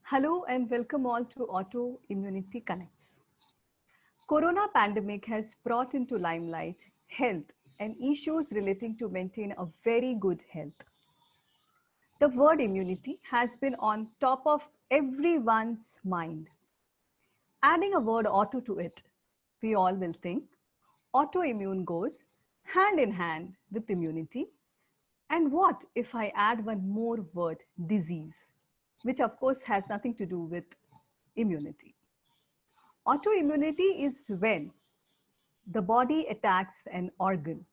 Hello and welcome all to Autoimmunity Connects. Corona pandemic has brought into limelight health and issues relating to maintain a very good health. The word immunity has been on top of everyone's mind. Adding a word auto to it, we all will think autoimmune goes hand in hand with immunity. And what if I add one more word, disease, which of course has nothing to do with immunity? Autoimmunity is when the body attacks an organ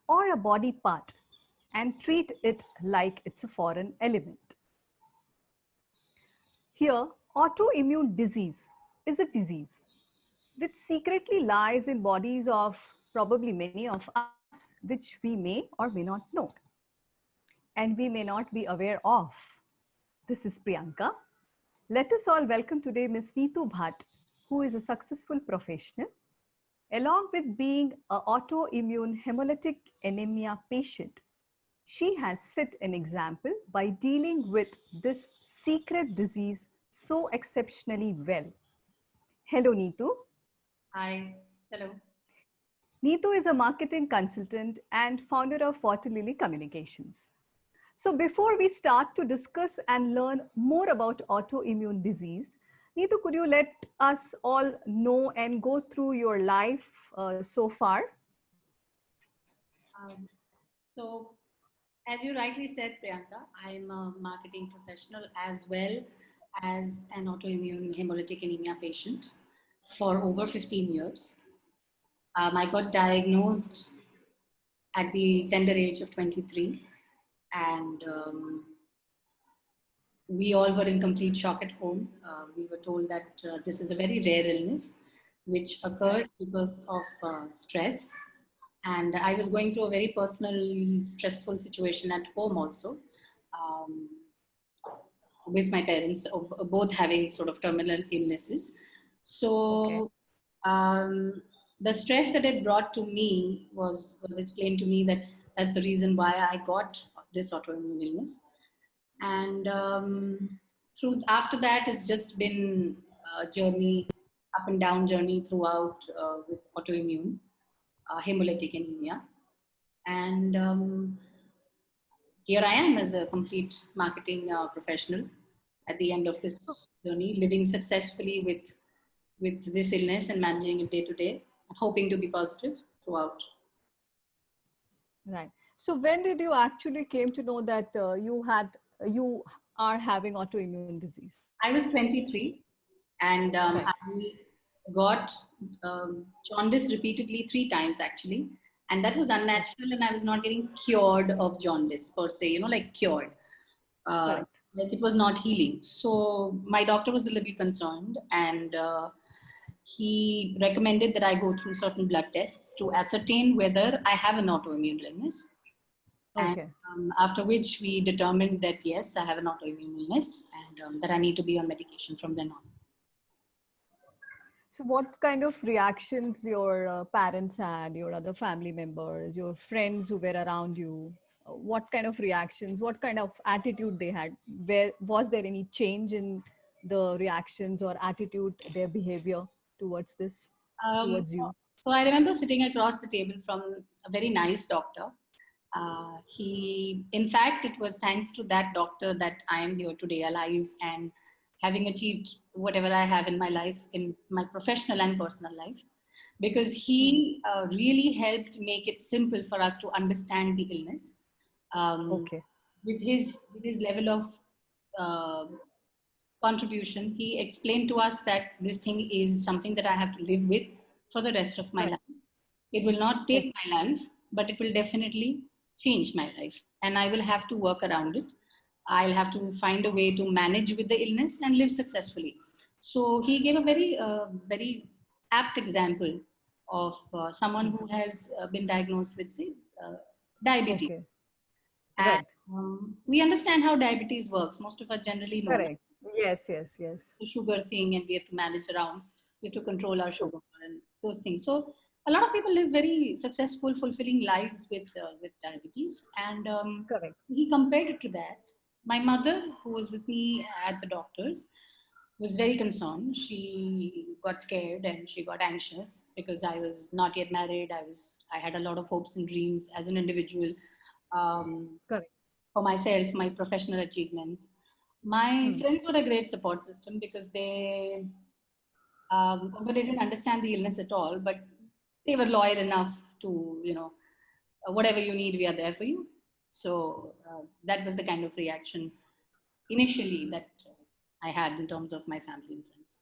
or a body part and treat it like it's a foreign element. Here, autoimmune disease is a disease which secretly lies in bodies of probably many of us, which we may or may not know and we may not be aware of. This is Priyanka. Let us all welcome today Ms. Neetu Bhatt, who is a successful professional. Along with being an autoimmune hemolytic anemia patient, she has set an example by dealing with this secret disease so exceptionally well. Hello, Neetu. Hi, hello. Neetu is a marketing consultant and founder of Water Lily Communications. So before we start to discuss and learn more about autoimmune disease, Neetu, could you let us all know and go through your life so far? Um, so, as you rightly said, Priyanka, I'm a marketing professional as well as an autoimmune hemolytic anemia patient for over 15 years. I got diagnosed at the tender age of 23, and we all were in complete shock at home. We were told that this is a very rare illness which occurs because of stress. And I was going through a very personal, stressful situation at home also, um, with my parents, both having sort of terminal illnesses. Okay. So the stress that it brought to me was explained to me that that's the reason why I got this autoimmune illness. And through after that, it's just been a journey, up and down journey throughout with autoimmune hemolytic anemia. And here I am as a complete marketing professional at the end of this journey, living successfully with this illness and managing it day to day, hoping to be positive throughout. Right. So when did you actually came to know that you are having autoimmune disease? I was 23, and Right. I got jaundice repeatedly 3 times actually, and that was unnatural, and I was not getting cured of jaundice per se, like cured. Uh, Correct. like it was not healing. So my doctor was a little concerned, and he recommended that I go through certain blood tests to ascertain whether I have an autoimmune illness. And Okay. after which we determined that yes, I have an autoimmune illness, and that I need to be on medication from then on. So what kind of reactions your parents had, your other family members, your friends who were around you? What kind of reactions, what kind of attitude they had? Where was there any change in the reactions or attitude, their behavior towards this, Um, towards you? so I remember sitting across the table from a very nice doctor. In fact, it was thanks to that doctor that I am here today, alive and having achieved whatever I have in my life, in my professional and personal life, because Hmm. he really helped make it simple for us to understand the illness. Um, Okay. with his level of uh, contribution, he explained to us that this thing is something that I have to live with for the rest of my Right. life. It will not take Okay. my life, but it will definitely change my life. And I will have to work around it. I'll have to find a way to manage with the illness and live successfully. So he gave a very apt example of someone Hmm. who has been diagnosed with, say, uh, diabetes. Okay. And Right. we understand how diabetes works. Most of us generally know that Correct. Yes, yes, yes. the sugar thing, and we have to manage around. We have to control our True. sugar and those things. So a lot of people live very successful, fulfilling lives with diabetes, and Correct. he compared it to that. My mother, who was with me at the doctor's, was very concerned. She got scared and she got anxious because I was not yet married. I had a lot of hopes and dreams as an individual, um, Correct. for myself, my professional achievements. My Hmm. friends were a great support system because although they didn't understand the illness at all, but they were loyal enough to, whatever you need, we are there for you. So that was the kind of reaction initially that I had in terms of my family and friends.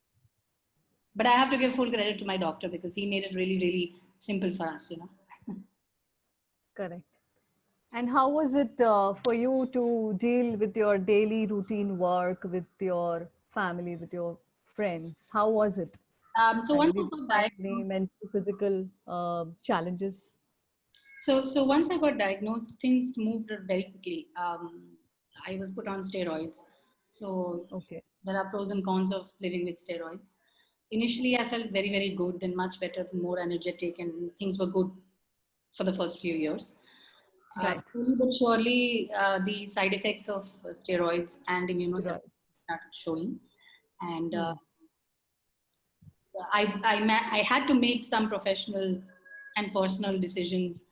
But I have to give full credit to my doctor because he made it really, really simple for us. Correct. And how was it for you to deal with your daily routine work, with your family, with your friends? How was it? So once Did I you got find any diagnosed, mental, physical challenges? so once I got diagnosed, things moved very quickly. I was put on steroids. So Okay. there are pros and cons of living with steroids. Initially, I felt very, very good and much better, more energetic, and things were good for the first few years. Right. Slowly but surely, the side effects of steroids and immunosuppressants Right. started showing, and Hmm. I had to make some professional and personal decisions,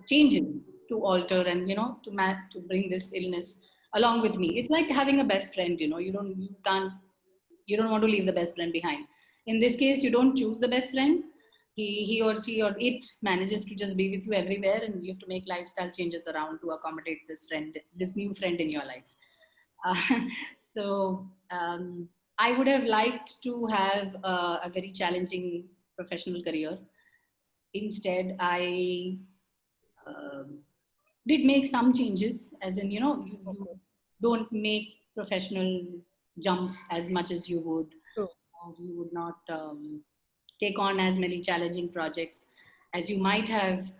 changes to alter and to bring this illness along with me. It's like having a best friend. You don't want to leave the best friend behind. In this case, you don't choose the best friend. He or she or it manages to just be with you everywhere, and you have to make lifestyle changes around to accommodate this new friend in your life. Uh, so I would have liked to have a very challenging professional career. Instead, I um did make some changes, as in, you Okay. don't make professional jumps as much as you would, True. or you would not take on as many challenging projects as you might have.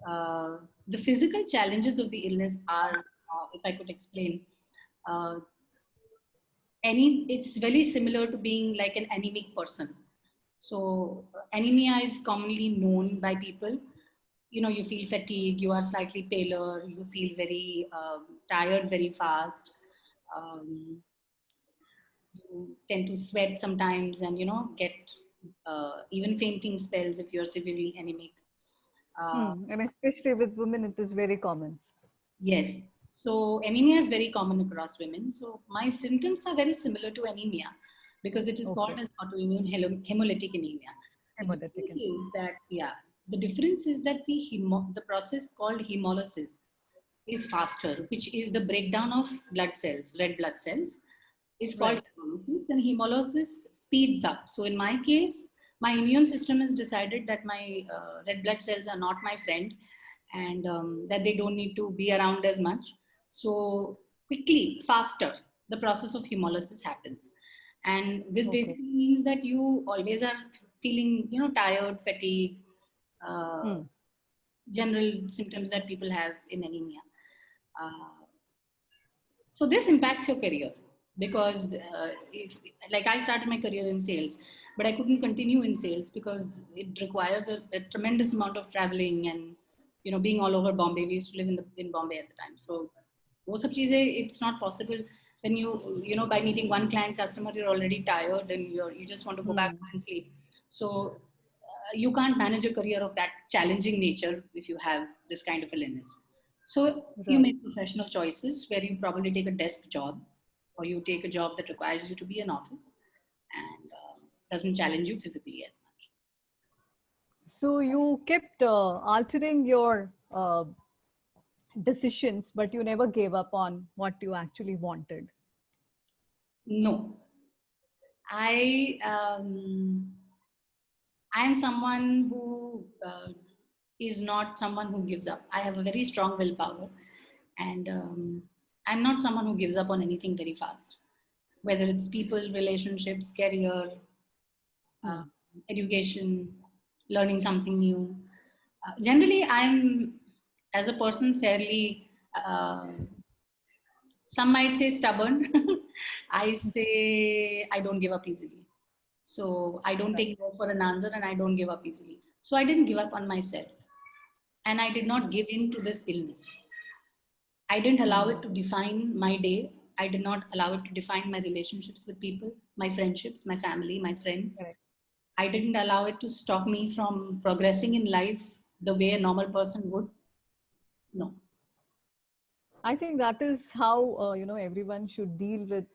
Uh, the physical challenges of the illness are, if I could explain, uh, it's very similar to being like an anemic person. So anemia is commonly known by people. You feel fatigue, you are slightly paler, you feel very tired very fast. um, you tend to sweat sometimes, and get even fainting spells if you're severely anemic. uh, Hmm. And especially with women, it is very common. Yes. So anemia is very common across women. So my symptoms are very similar to anemia because it is called Okay. as autoimmune hemolytic anemia. The Hemolytic. difference is that, yeah, the difference is that the process called hemolysis is faster, which is the breakdown of blood cells, red blood cells, is called Right. hemolysis, and hemolysis speeds up. So in my case, my immune system has decided that my red blood cells are not my friend, and that they don't need to be around as much. So quickly, faster, the process of hemolysis happens. And this Okay. basically means that you always are feeling, tired, fatigue, uh, Hmm. general symptoms that people have in anemia. Uh, so this impacts your career because, like, I started my career in sales, but I couldn't continue in sales because it requires a tremendous amount of traveling and being all over Bombay. We used to live in Bombay at the time, so most of cheese it's not possible. When by meeting one client customer, you're already tired and you just want to go back Hmm. and sleep. So you can't manage a career of that challenging nature if you have this kind of illness. So you Right. make professional choices where you probably take a desk job, or you take a job that requires you to be in office and doesn't challenge you physically as much. So you kept altering your decisions, but you never gave up on what you actually wanted. No, I I am someone who is not someone who gives up. I have a very strong willpower, and I'm not someone who gives up on anything very fast. Whether it's people, relationships, career, uh, Hmm. education, learning something new. Generally, I'm, as a person, fairly, some might say, stubborn. I say I don't give up easily. So I don't Right. take no for an answer, and I don't give up easily. So I didn't give up on myself, and I did not give in to this illness. I didn't allow Hmm. it to define my day. I did not allow it to define my relationships with people, my friendships, my family, my friends. Correct. I didn't allow it to stop me from progressing in life the way a normal person would. No. I think that is how everyone should deal with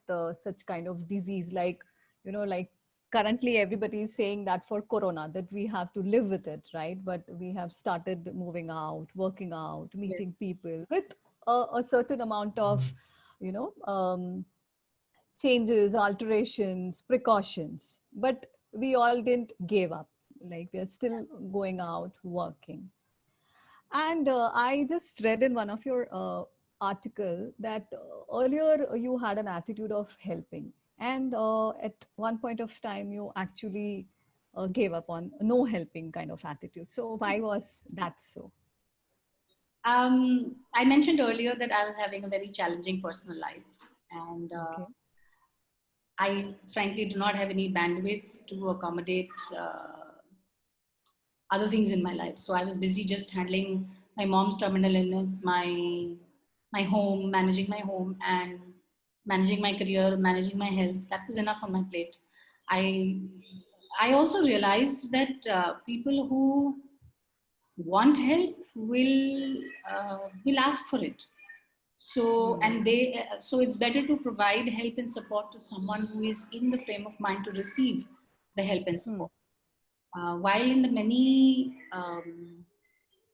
such kind of disease. Like like currently everybody is saying that for Corona that we have to live with it, right? But we have started moving out, working out, Yes. meeting people with a certain amount of you know um, changes, alterations, precautions. But we all didn't give up. Like we are still going out, working. And I just read in one of your article that earlier you had an attitude of helping, and at one point of time you actually gave up on no helping kind of attitude. So why was that so? I mentioned earlier that I was having a very challenging personal life, and Okay. I frankly do not have any bandwidth to accommodate other things in my life. So I was busy just handling my mom's terminal illness, my home, managing my home, and managing my career, managing my health. That was enough on my plate. I I also realized that people who want help will ask for it. So Hmm. so it's better to provide help and support to someone who is in the frame of mind to receive the help and Hmm. support. While in the many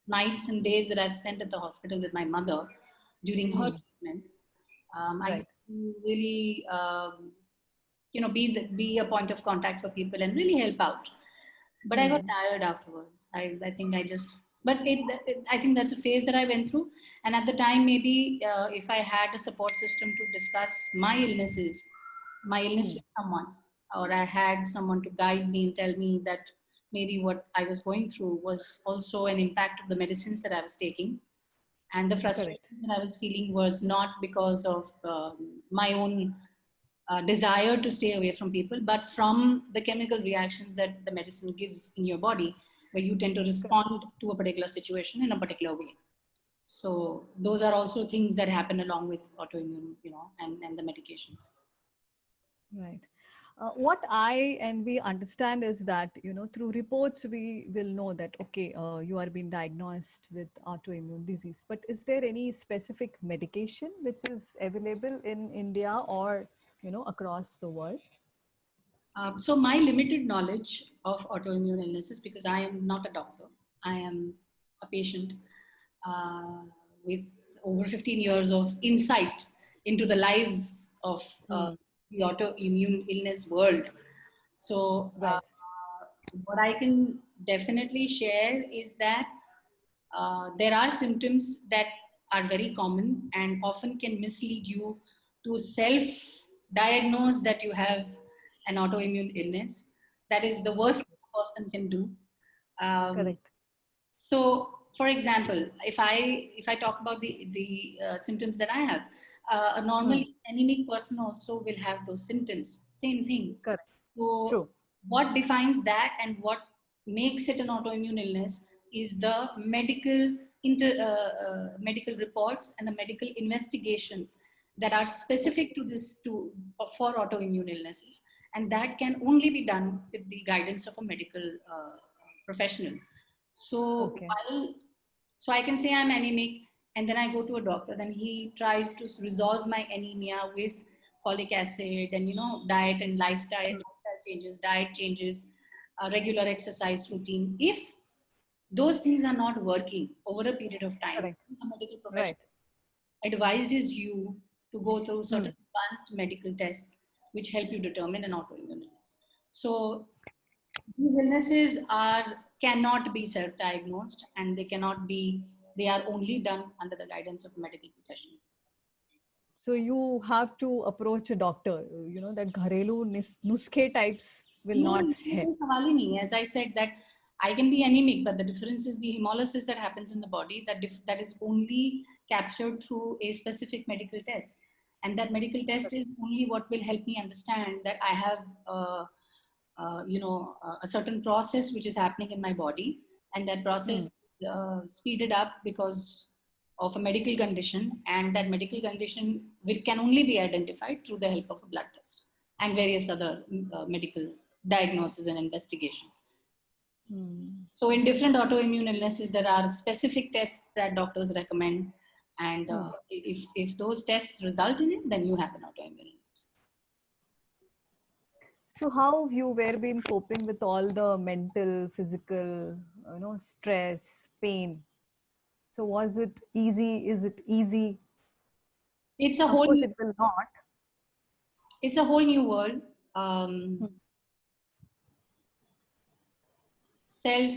nights and days that I've spent at the hospital with my mother during her Hmm. treatments, I Right. used to really, be a point of contact for people and really help out. But I got Hmm. tired afterwards. I think I just, but I think that's a phase that I went through. And at the time, maybe if I had a support system to discuss my illness Hmm. with someone, or I had someone to guide me and tell me that maybe what I was going through was also an impact of the medicines that I was taking. And the Correct. frustration that I was feeling was not because of my own desire to stay away from people, but from the chemical reactions that the medicine gives in your body, where you tend to Correct. respond to a particular situation in a particular way. So those are also things that happen along with autoimmune, and the medications. Right. What I and we understand is that through reports we will know that okay, you are being diagnosed with autoimmune disease. But is there any specific medication which is available in India or across the world? So my limited knowledge of autoimmune illnesses, because I am not a doctor, I am a patient uh, with over 15 years of insight into the lives of Hmm. the autoimmune illness world. So Right. what I can definitely share is that there are symptoms that are very common and often can mislead you to self diagnose that you have an autoimmune illness. That is the worst Okay. a person can do. Um, Correct. so, for example, if I talk about the symptoms that I have, a Hmm. normally anemic person also will have those symptoms. Same thing. Correct. So, True. what defines that and what makes it an autoimmune illness is the medical reports and the medical investigations that are specific to this to for autoimmune illnesses, and that can only be done with the guidance of a medical professional. So Okay. while so I can say I'm anemic, and then I go to a doctor, then he tries to resolve my anemia with folic acid and diet and Hmm. lifestyle changes, diet changes, regular exercise routine. If those things are not working over a period of time, Correct. a medical Right. professional advises you to go through Hmm. certain advanced medical tests which help you determine an autoimmune illness. So these illnesses are cannot be self-diagnosed, and they are only done under the guidance of a medical professional. So you have to approach a doctor. That gharelu nuskhe types will No, not nuskhe help. ka sawal hi nahi hai. As I said that I can be anemic, but the difference is the hemolysis that happens in the body that is only captured through a specific medical test, and that medical test is only what will help me understand that I have a certain process which is happening in my body, and that Hmm. process speeded up because of a medical condition, and that medical condition can only be identified through the help of a blood test, and various other medical diagnoses and investigations. So in different autoimmune illnesses, there are specific tests that doctors recommend. And if those tests result in it, then you have an autoimmune illness. So how you were been coping with all the mental, physical, stress, pain? So was it easy? Is it easy? It's a Of whole course, it will not. it's a whole new world. Self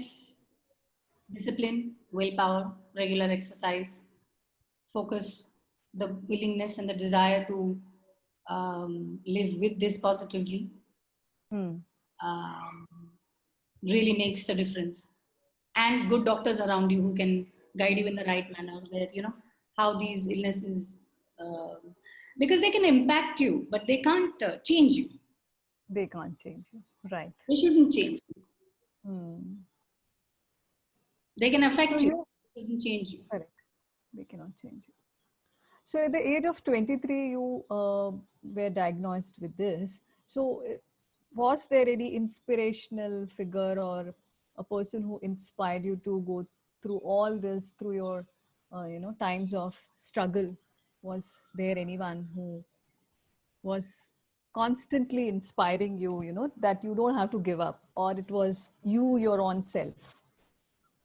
discipline, willpower, regular exercise, focus, the willingness and the desire to live with this positively um, really makes the difference. And good doctors around you who can guide you in the right manner, where how these illnesses, because they can impact you, but they can't change you. They can't change you, right? They shouldn't change you. They can affect you. They shouldn't change you. Correct. They cannot change you. So at the age of 23, you were diagnosed with this. So was there any inspirational figure or a person who inspired you to go through all this, through your, times of struggle? Was there anyone who was constantly inspiring you, that you don't have to give up, or it was you, your own self?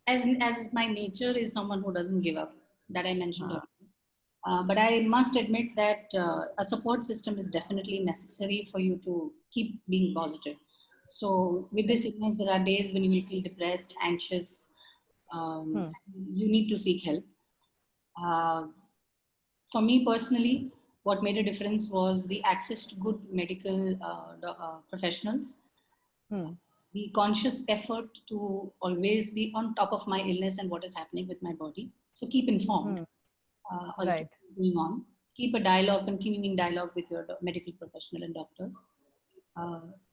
As my nature is someone who doesn't give up, that I mentioned earlier. But I must admit that a support system is definitely necessary for you to keep being positive. So with this illness, there are days when you will feel depressed, anxious. You need to seek help. For me personally, what made a difference was the access to good medical professionals, the conscious effort to always be on top of my illness and what is happening with my body. So keep informed as to what's going on. Keep a dialogue, continuing dialogue with your medical professional and doctors.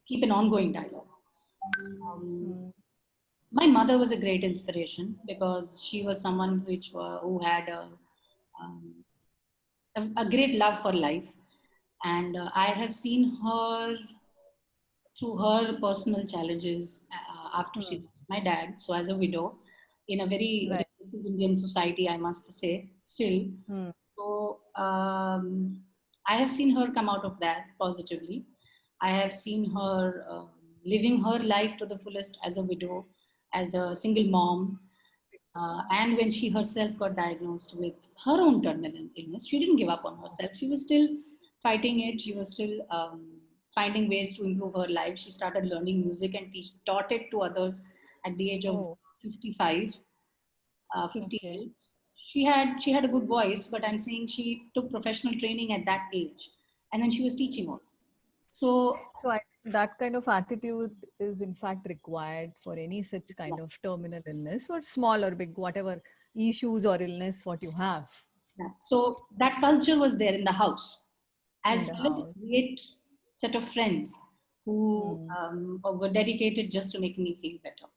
Keep an ongoing dialogue. My mother was a great inspiration because she was someone who had a great love for life. And I have seen her through her personal challenges after she lost my dad. So as a widow, in a very repressive Indian society, I must say, still. So I have seen her come out of that positively. I have seen her living her life to the fullest as a widow, as a single mom. And when she herself got diagnosed with her own terminal illness, she didn't give up on herself. She was still fighting it. She was still finding ways to improve her life. She started learning music and taught it to others at the age of 55, 58. She had a good voice, but I'm saying she took professional training at that age, and then she was teaching also. So that kind of attitude is in fact required for any such kind of terminal illness, or small or big, whatever issues or illness what you have. So that culture was there in the house, as well as a great set of friends who were dedicated just to make me feel better.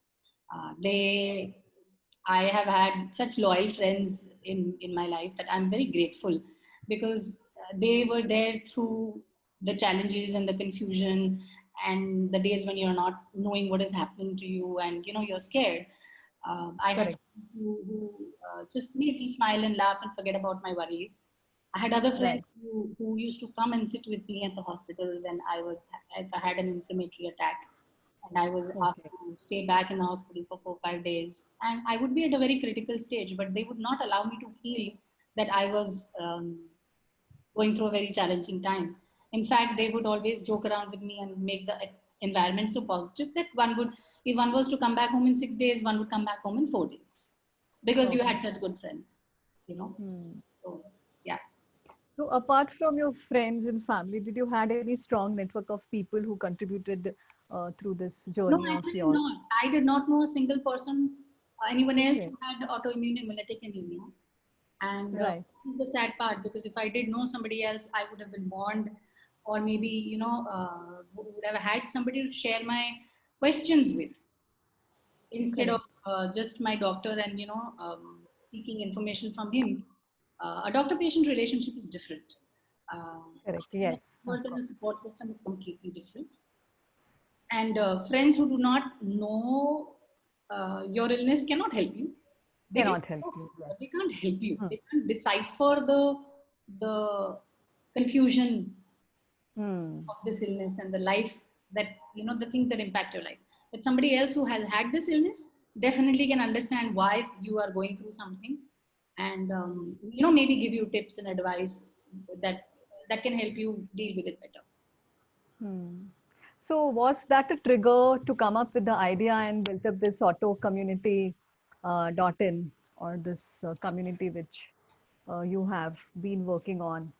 I have had such loyal friends in my life that I'm very grateful, because they were there through the challenges and the confusion and the days when you're not knowing what is happening to you, and you're scared. I had friends who just made me smile and laugh and forget about my worries. I had other friends who used to come and sit with me at the hospital when if I had an inflammatory attack, and I was asked to stay back in the hospital for 4 or 5 days. And I would be at a very critical stage, but they would not allow me to feel that I was going through a very challenging time. In fact, they would always joke around with me and make the environment so positive that if one was to come back home in 6 days, one would come back home in 4 days, because you had such good friends. So, yeah. So apart from your friends and family, did you had any strong network of people who contributed through this journey No, of actually yours? not. I did not know a single person, anyone else who had autoimmune hemolytic anemia. And this is the sad part, because if I did know somebody else, I would have been warned, or maybe, would have had somebody to share my questions with, instead of just my doctor and, seeking information from him. A doctor-patient relationship is different. Correct. An Yes. Of expert in course. the support system is completely different. And friends who do not know your illness cannot help you. They can Cannot help know, you. but they Yes. can't help you. Hmm. They can't decipher the confusion Hmm. of this illness and the life that, the things that impact your life. But somebody else who has had this illness definitely can understand why you are going through something, and maybe give you tips and advice that can help you deal with it better. Hmm. So was that a trigger to come up with the idea and build up this auto community .in, or this community which you have been working on?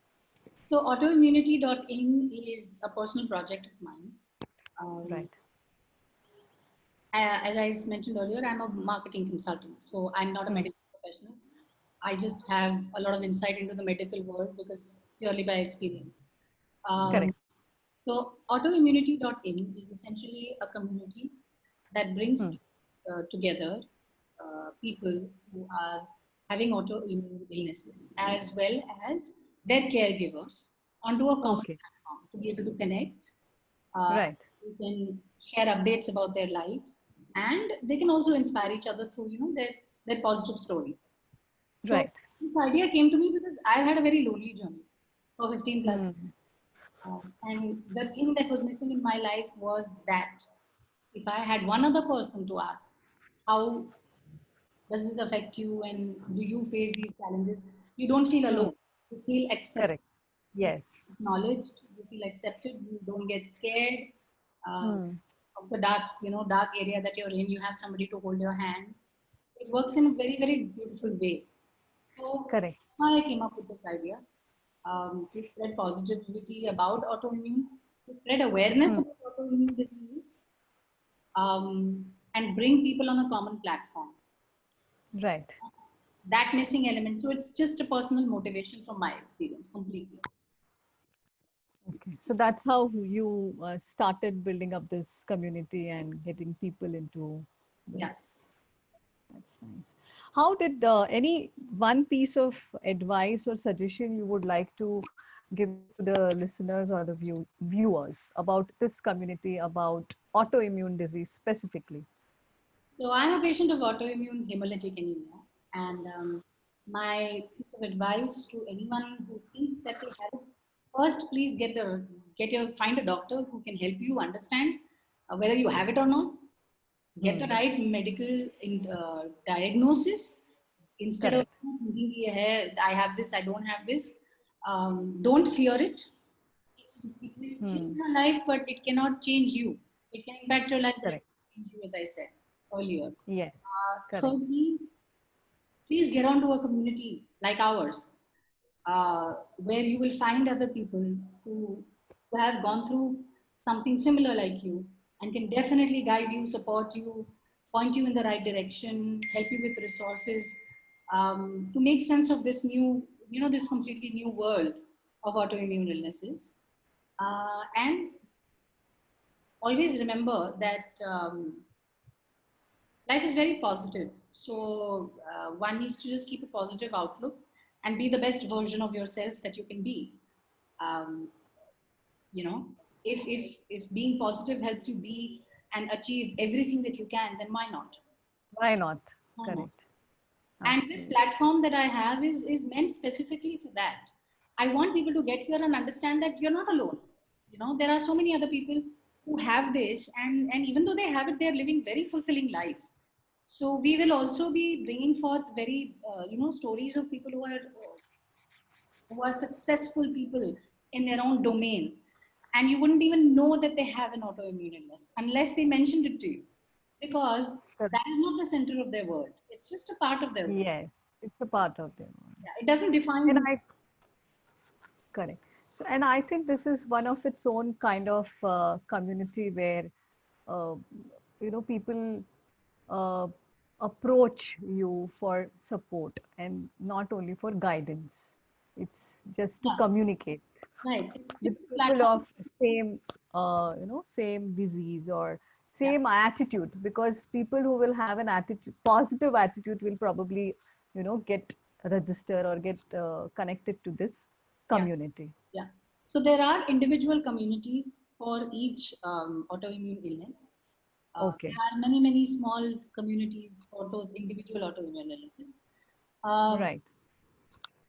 So autoimmunity.in is a personal project of mine. Um, Right. as I mentioned earlier, I'm a marketing consultant, so I'm not a Hmm. medical professional. I just have a lot of insight into the medical world because purely by experience. Um, Correct. so autoimmunity.in is essentially a community that brings Hmm. together people who are having autoimmune illnesses as well as their caregivers onto a common Okay. platform to be able to connect. Uh, Right. they can share updates about their lives, and they can also inspire each other through their positive stories. So Right. this idea came to me because I had a very lonely journey for 15 plus. Hmm. And the thing that was missing in my life was that if I had one other person to ask, how does this affect you and do you face these challenges? You don't feel Hmm. alone. You feel accepted. Correct. You Yes. feel acknowledged. You feel accepted. You don't get scared uh, Hmm. of the dark area that you're in. You have somebody to hold your hand. It works in a very, very beautiful way. So Correct. that's why I came up with this idea, to spread positivity about autoimmune, to spread awareness Hmm. about autoimmune diseases, and bring people on a common platform. Right. That missing element. So it's just a personal motivation from my experience completely. Okay. So that's how you started building up this community and getting people into this. Yeah. That's nice. How did any one piece of advice or suggestion you would like to give to the listeners or the viewers about this community, about autoimmune disease specifically? So I'm a patient of autoimmune hemolytic anemia, and my piece of advice to anyone who thinks that they have it, first, please find a doctor who can help you understand whether you have it or not. Get the Hmm. right medical diagnosis instead of Correct. thinking, "Yeah, I have this, I don't have this." Don't fear it. It will change Hmm. your life, but it cannot change you. It can impact your life, but it Correct. can change you, as I said earlier. Yes. Correct. Thirdly, please get onto a community like ours, where you will find other people who have gone through something similar like you and can definitely guide you, support you, point you in the right direction, help you with resources, to make sense of this completely new world of autoimmune illnesses. And always remember that life is very positive. So one needs to just keep a positive outlook and be the best version of yourself that you can be. Um, you know, if being positive helps you be and achieve everything that you can, then why not? Why not? Why not? Correct. And this Absolutely. platform that I have is meant specifically for that. I want people to get here and understand that you're not alone. There are so many other people who have this, and even though they have it, they're living very fulfilling lives. So we will also be bringing forth very stories of people who are successful people in their own domain, and you wouldn't even know that they have an autoimmune illness unless they mentioned it to you, because Correct. that is not the center of their world. It's just a part of their world. Yes. It's a part of them. Yeah, it doesn't define And me. I Correct. So, and I think this is one of its own kind of community where, uh, people uh, approach you for support and not only for guidance. It's just to Yeah, communicate right. It's with just a people platform. of same, same disease or Yeah, same attitude. Because people who will have an attitude, positive attitude, will probably, get register or get connected to this. community? Yeah. So there are individual communities for each autoimmune illness. There Okay. are many, many small communities for those individual autoimmune illnesses. Um, Right.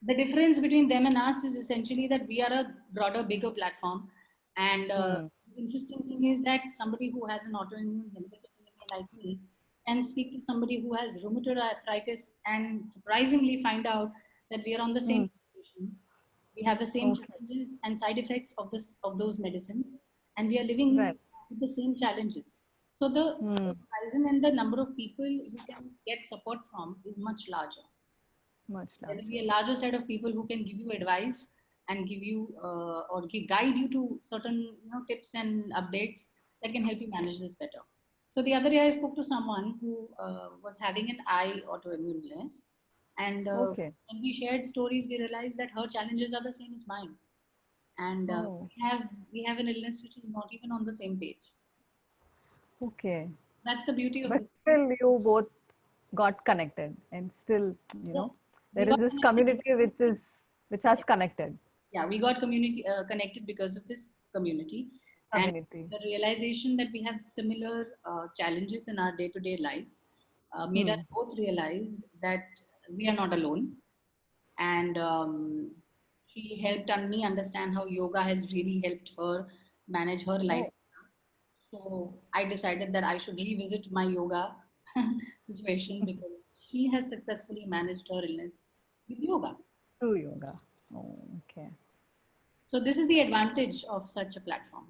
the difference between them and us is essentially that we are a broader, bigger platform. And Hmm. the interesting thing is that somebody who has an autoimmune hemolytic anemia like me can speak to somebody who has rheumatoid arthritis and surprisingly find out that we are on the Hmm. same medications. We have the same Okay. challenges and side effects of those medicines, and we are living Right. with the same challenges. So the Hmm. horizon and the number of people you can get support from is much larger. Much There will larger. be a larger set of people who can give you advice and give you guide you to certain tips and updates that can help you manage this better. So the other day I spoke to someone who was having an eye autoimmune illness, and Okay. when we shared stories we realized that her challenges are the same as mine, and Oh, we have an illness which is not even on the same page. okay. That's the beauty of But this. still, you both got connected, and still, Yeah, we there is got this connected. community which has connected Yeah, we got connected because of this community, and community. the realization that we have similar challenges in our day-to-day life made us Hmm. both realize that we are not alone. And she helped me understand how yoga has really helped her manage her life. Oh, So I decided that I should revisit my yoga situation because she has successfully managed her illness with yoga. true yoga. Oh, okay. So this is the advantage of such a platform.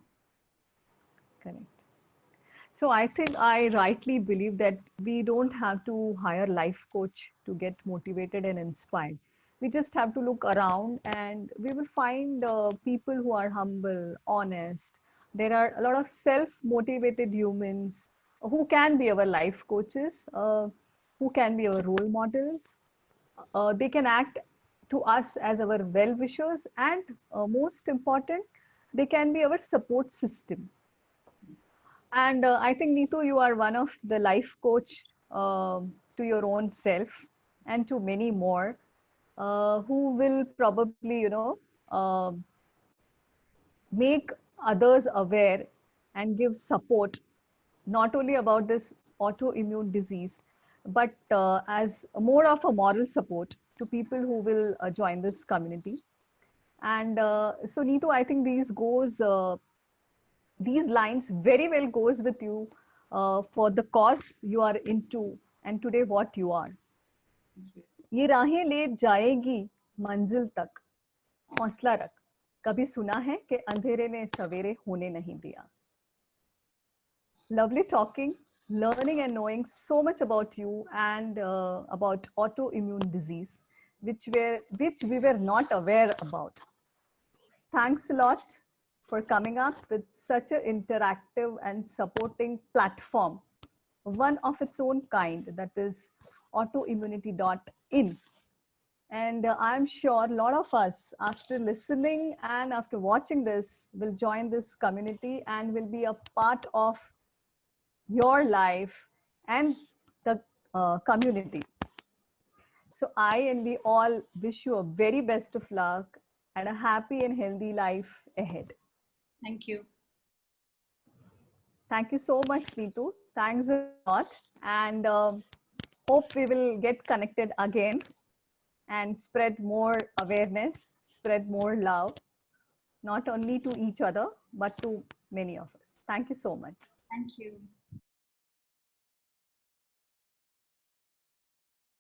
Correct. So I think I rightly believe that we don't have to hire life coach to get motivated and inspired. We just have to look around and we will find people who are humble, honest. There are a lot of self-motivated humans who can be our life coaches, who can be our role models. They can act to us as our well-wishers, and most important, they can be our support system. And I think, Neetu, you are one of the life coach to your own self and to many more who will probably, make others aware and give support not only about this autoimmune disease, but as more of a moral support to people who will join this community. And so, Neetu, I think these lines very well goes with you for the cause you are into and today what you are. Thank you. ये राहें ले जाएगी मंजिल तक, हौसला रख, कभी सुना है कि अंधेरे ने सवेरे होने नहीं दिया. Lovely talking, learning and knowing so much about you and about autoimmune disease, which we were not aware about. Thanks a lot for coming up with such an interactive and supporting platform, one of its own kind, that is autoimmunity.in. And I'm sure a lot of us, after listening and after watching this, will join this community and will be a part of your life and the community. So I and we all wish you a very best of luck and a happy and healthy life ahead. Thank you. Thank you so much, Neetu. Thanks a lot. And hope we will get connected again and spread more awareness, spread more love, not only to each other, but to many of us. Thank you so much. Thank you.